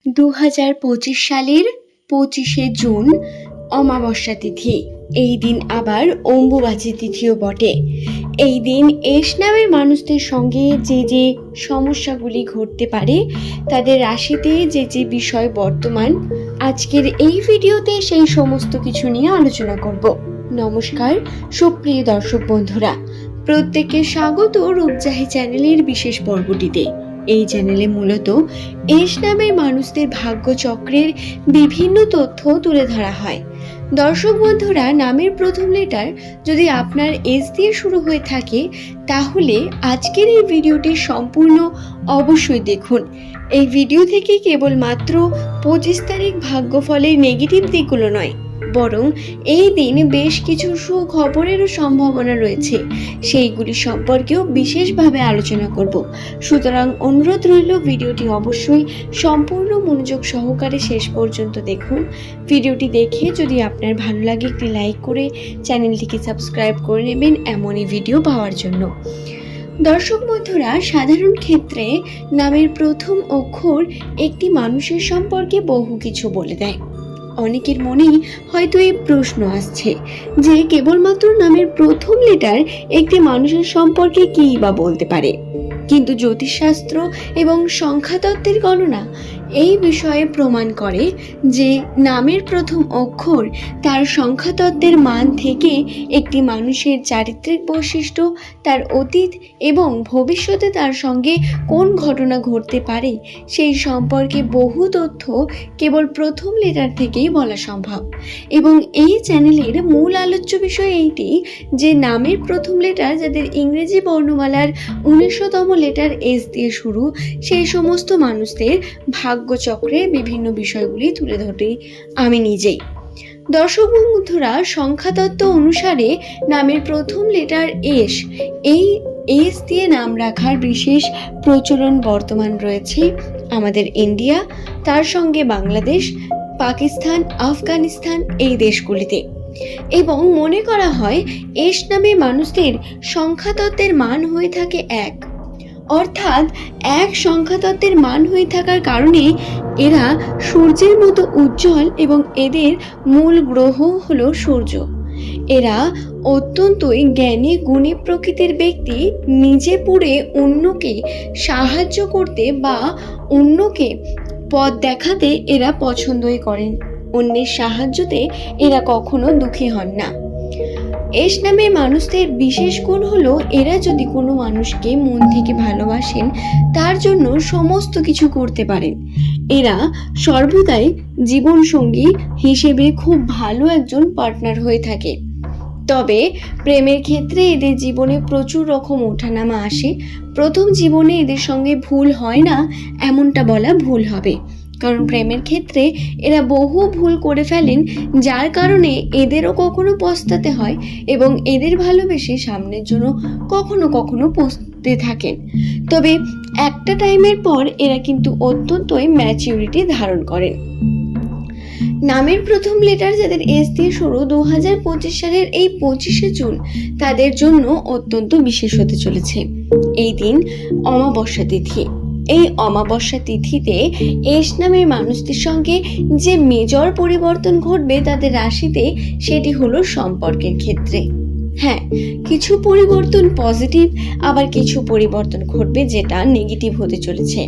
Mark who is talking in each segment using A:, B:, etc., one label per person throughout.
A: 2025 সালের 25শে জুন অমাবস্যা তিথি। এই দিন আবার অম্বুবাচী তিথিও বটে। এই দিন এস নামের মানুষদের সঙ্গে যে সমস্যাগুলি ঘটতে পারে, তাদের রাশিতে যে বিষয় বর্তমান, আজকের এই ভিডিওতে সেই সমস্ত কিছু নিয়ে আলোচনা করব। নমস্কার সুপ্রিয় দর্শক বন্ধুরা, প্রত্যেককে স্বাগত রূপজাহি চ্যানেলের বিশেষ পর্বটিতে। এই চ্যানেলে মূলত এস নামের মানুষদের ভাগ্যচক্রের বিভিন্ন তথ্য তুলে ধরা হয়। দর্শক বন্ধুরা, নামের প্রথম লেটার যদি আপনার এস দিয়ে শুরু হয়ে থাকে, তাহলে আজকের এই ভিডিওটি সম্পূর্ণ অবশ্যই দেখুন। এই ভিডিও থেকে কেবলমাত্র 25 তারিখ ভাগ্যফলের নেগেটিভ দিকগুলো নয়, বরং এই দিন বেশ কিছু সুখবরেরও সম্ভাবনা রয়েছে, সেইগুলি সম্পর্কেও বিশেষভাবে আলোচনা করব। সুতরাং অনুরোধ রইল, ভিডিওটি অবশ্যই সম্পূর্ণ মনোযোগ সহকারে শেষ পর্যন্ত দেখুন। ভিডিওটি দেখে যদি আপনার ভালো লাগে, একটি লাইক করে চ্যানেলটিকে সাবস্ক্রাইব করে নেবেন এমনই ভিডিও পাওয়ার জন্য। দর্শক বন্ধুরা, সাধারণ ক্ষেত্রে নামের প্রথম অক্ষর একটি মানুষের সম্পর্কে বহু কিছু বলে দেয়। অনেকের মনেই হয়তো এই প্রশ্ন আসছে যে কেবলমাত্র নামের প্রথম লেটার একটি মানুষের সম্পর্কে কী বা বলতে পারে, কিন্তু জ্যোতিষশাস্ত্র এবং সংখ্যাতত্ত্বের গণনা এই বিষয়ে প্রমাণ করে যে নামের প্রথম অক্ষর তার সংখ্যাতত্ত্বের মান থেকে একটি মানুষের চারিত্রিক বৈশিষ্ট্য, তার অতীত এবং ভবিষ্যতে তার সঙ্গে কোন ঘটনা ঘটতে পারে সেই সম্পর্কে বহু তথ্য কেবল প্রথম লেটার থেকেই বলা সম্ভব। এবং এই চ্যানেলের মূল আলোচ্য বিষয় এইটি যে নামের প্রথম লেটার যাদের ইংরেজি বর্ণমালার 19তম লেটার এস দিয়ে শুরু, সেই সমস্ত মানুষদের ভাগ্যচক্রের বিভিন্ন বিষয়গুলি তুলে ধরি আমি নিজেই। দর্শক বন্ধুরা, সংখ্যাতত্ত্ব অনুসারে নামের প্রথম লেটার এস, এই এস দিয়ে নাম রাখার বিশেষ প্রচলন বর্তমান রয়েছে আমাদের ইন্ডিয়া, তার সঙ্গে বাংলাদেশ, পাকিস্তান, আফগানিস্তান এই দেশগুলিতে। এবং মনে করা হয় এস নামে মানুষদের সংখ্যাতত্ত্বের মান হয়ে থাকে 1, অর্থাৎ 1 সংখ্যাতত্ত্বের মান হয়ে থাকার কারণে এরা সূর্যের মতো উজ্জ্বল এবং এদের মূল গ্রহ হলো সূর্য। এরা অত্যন্তই জ্ঞানী গুণী প্রকৃতির ব্যক্তি, নিজে পড়ে অন্যকে সাহায্য করতে বা অন্যকে পথ দেখাতে এরা পছন্দই করেন। অন্যের সাহায্যতে এরা কখনো দুঃখী হন না। এস নামের মানুষদের বিশেষ গুণ হলো, এরা যদি কোনো মানুষকে মন থেকে ভালোবাসেন, তার জন্য সমস্ত কিছু করতে পারেন। এরা সর্বদাই জীবনসঙ্গী হিসেবে খুব ভালো একজন পার্টনার হয়ে থাকে। তবে প্রেমের ক্ষেত্রে এদের জীবনে প্রচুর রকম ওঠানামা আসে। প্রথম জীবনে এদের সঙ্গে ভুল হয় না এমনটা বলা ভুল হবে, কারণ প্রেমের ক্ষেত্রে এরা বহু ভুল করে ফেলেন, যার কারণে এদেরও কখনো পস্তাতে হয় এবং এদের ভালোবেসে সামনের জন্য কখনো কখনো পস্তাতে থাকেন। তবে একটা টাইমের পর এরা কিন্তু অত্যন্তই ম্যাচিউরিটি ধারণ করেন। নামের প্রথম লেটার যাদের এস দিয়ে শুরু, 2025 সালের এই 25শে জুন তাদের জন্য অত্যন্ত বিশেষ হতে চলেছে। এই দিন অমাবস্যা তিথি। এই অমাবস্যা তিথিতে এস নামের মানুষদের সঙ্গে যে মেজর পরিবর্তন ঘটবে তাদের রাশিতে, সেটি হলো সম্পর্কের ক্ষেত্রে। হ্যাঁ, কিছু পরিবর্তন পজিটিভ, আবার কিছু পরিবর্তন ঘটবে যেটা নেগেটিভ হতে চলেছে।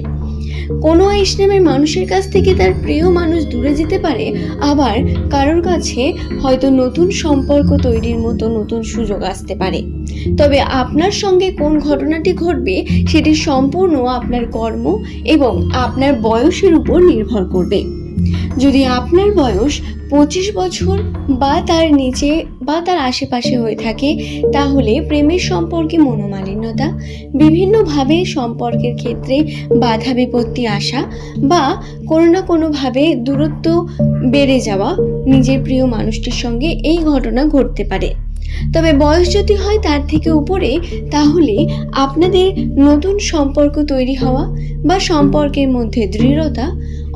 A: কোনো এস নামের মানুষের কাছ থেকে তার প্রিয় মানুষ দূরে যেতে পারে, আবার কারোর কাছে হয়তো নতুন সম্পর্ক তৈরির মতো নতুন সুযোগ আসতে পারে। তবে আপনার সঙ্গে কোন ঘটনাটি ঘটবে সেটি সম্পূর্ণ আপনার কর্ম এবং আপনার বয়সের উপর নির্ভর করবে। যদি আপনার বয়স 25 বছর বা তার নিচে বা তার আশেপাশে হয়ে থাকে, তাহলে প্রেমের সম্পর্কে মনোমালিন্যতা, বিভিন্নভাবে সম্পর্কের ক্ষেত্রে বাধা বিপত্তি আসা বা কোনো না কোনোভাবে দূরত্ব বেড়ে যাওয়া নিজের প্রিয় মানুষটির সঙ্গে, এই ঘটনা ঘটতে পারে। তবে বয়স যদি হয় তার থেকে উপরে, তাহলে আপনাদের নতুন সম্পর্ক তৈরি হওয়া বা সম্পর্কের মধ্যে দৃঢ়তা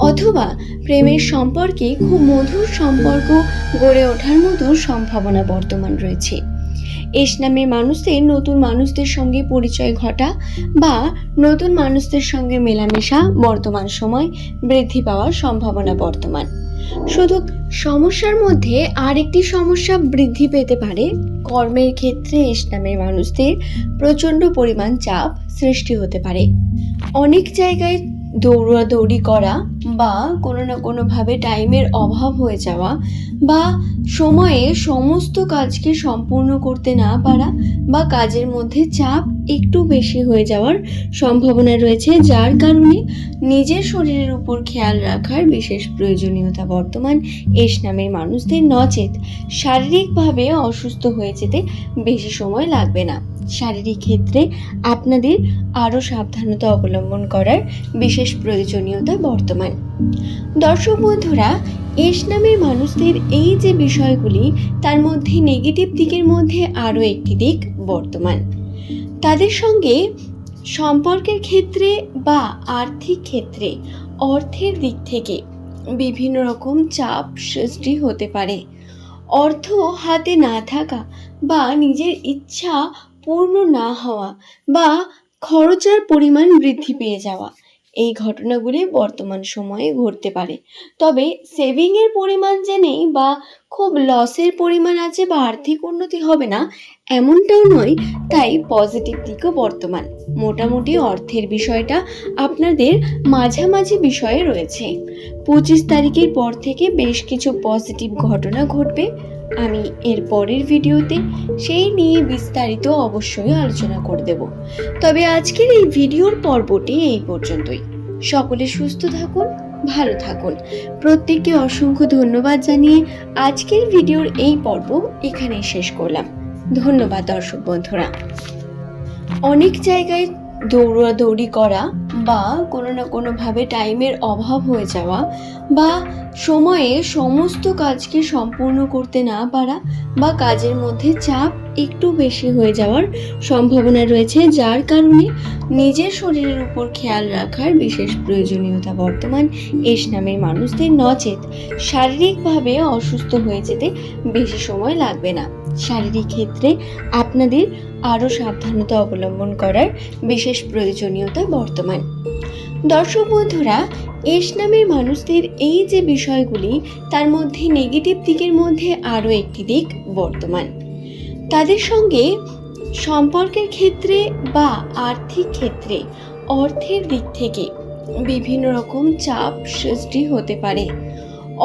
A: অথবা প্রেমের সম্পর্কে খুব মধুর সম্পর্ক গড়ে ওঠার মতো সম্ভাবনা বর্তমান রয়েছে। এস নামের মানুষদের নতুন মানুষদের সঙ্গে পরিচয় ঘটা বা নতুন মানুষদের সঙ্গে মেলামেশা বর্তমান সময় বৃদ্ধি পাওয়ার সম্ভাবনা বর্তমান। শুধু সমস্যার মধ্যে আরেকটি সমস্যা বৃদ্ধি পেতে পারে। কর্মের ক্ষেত্রে এস নামের মানুষদের প্রচণ্ড পরিমাণ চাপ সৃষ্টি হতে পারে। অনেক জায়গায় দৌড়াদৌড়ি করা বা কোনো না কোনোভাবে টাইমের অভাব হয়ে যাওয়া বা সময়ে সমস্ত কাজকে সম্পূর্ণ করতে না পারা বা কাজের মধ্যে চাপ একটু বেশি হয়ে যাওয়ার সম্ভাবনা রয়েছে, যার কারণে নিজের শরীরের উপর খেয়াল রাখার বিশেষ প্রয়োজনীয়তা বর্তমান এস নামের মানুষদের, নচেত শারীরিকভাবে অসুস্থ হয়ে যেতে বেশি সময় লাগবে না। শারীরিক ক্ষেত্রে আপনাদের আরও সাবধানতা অবলম্বন করার বিশেষ প্রয়োজনীয়তা বর্তমান। দর্শক বন্ধুরা, এস নামের মানুষদের এই যে বিষয়গুলি, তার মধ্যে নেগেটিভ দিকের মধ্যে আরও একটি দিক বর্তমান। তাদের সঙ্গে সম্পর্কের ক্ষেত্রে বা আর্থিক ক্ষেত্রে অর্থের দিক থেকে বিভিন্ন রকম চাপ সৃষ্টি হতে পারে। অর্থ হাতে না থাকা বা নিজের ইচ্ছা পূর্ণ না হওয়া বা খরচার পরিমাণ বৃদ্ধি পেয়ে যাওয়া, এই ঘটনাগুলি বর্তমান সময়ে ঘটতে পারে। তবে সেভিংয়ের পরিমাণ যে নেই বা খুব লসের পরিমাণ আছে বা আর্থিক উন্নতি হবে না এমনটাও নয়, তাই পজিটিভ দিকও বর্তমান। মোটামুটি অর্থের বিষয়টা আপনাদের মাঝামাঝি বিষয়ে রয়েছে। 25 তারিখের পর থেকে বেশ কিছু পজিটিভ ঘটনা ঘটবে। আমি এর পরের ভিডিওতে সেই নিয়ে বিস্তারিত অবশ্যই আলোচনা করে দেব। তবে আজকের এই ভিডিওর পর্বটি এই পর্যন্তই। সকলে সুস্থ থাকুন, ভালো থাকুন। প্রত্যেককে অসংখ্য ধন্যবাদ জানিয়ে আজকের ভিডিওর এই পর্ব এখানেই শেষ করলাম। ধন্যবাদ দর্শক বন্ধুরা। অনেক জায়গায় দৌড়াদৌড়ি করা বা কোনো না কোনোভাবে টাইমের অভাব হয়ে যাওয়া বা সময়ে সমস্ত কাজকে সম্পূর্ণ করতে না পারা বা কাজের মধ্যে চাপ একটু বেশি হয়ে যাওয়ার সম্ভাবনা রয়েছে, যার কারণে নিজের শরীরের উপর খেয়াল রাখার বিশেষ প্রয়োজনীয়তা বর্তমান এস নামের মানুষদের, নচেত শারীরিকভাবে অসুস্থ হয়ে যেতে বেশি সময় লাগবে না। শারীরিক ক্ষেত্রে আপনাদের আরও সাবধানতা অবলম্বন করার বিশেষ প্রয়োজনীয়তা বর্তমান। দর্শক বন্ধুরা, এস নামের মানুষদের এই যে বিষয়গুলি, তার মধ্যে নেগেটিভ দিকের মধ্যে আরও একটি দিক বর্তমান। তাদের সঙ্গে সম্পর্কের ক্ষেত্রে বা আর্থিক ক্ষেত্রে অর্থের দিক থেকে বিভিন্ন রকম চাপ সৃষ্টি হতে পারে।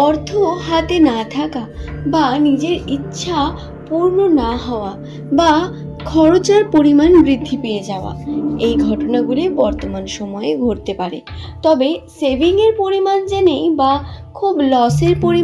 A: অর্থ হাতে না থাকা বা নিজের ইচ্ছা পূর্ণ না হওয়া বা খরচার পরিমাণ বৃদ্ধি পেয়ে যাওয়া, এই ঘটনাগুলি বর্তমান সময়ে ঘটতে পারে। তবে সেভিংয়ের পরিমাণ যে নেই বা খুব লসের পরিমাণ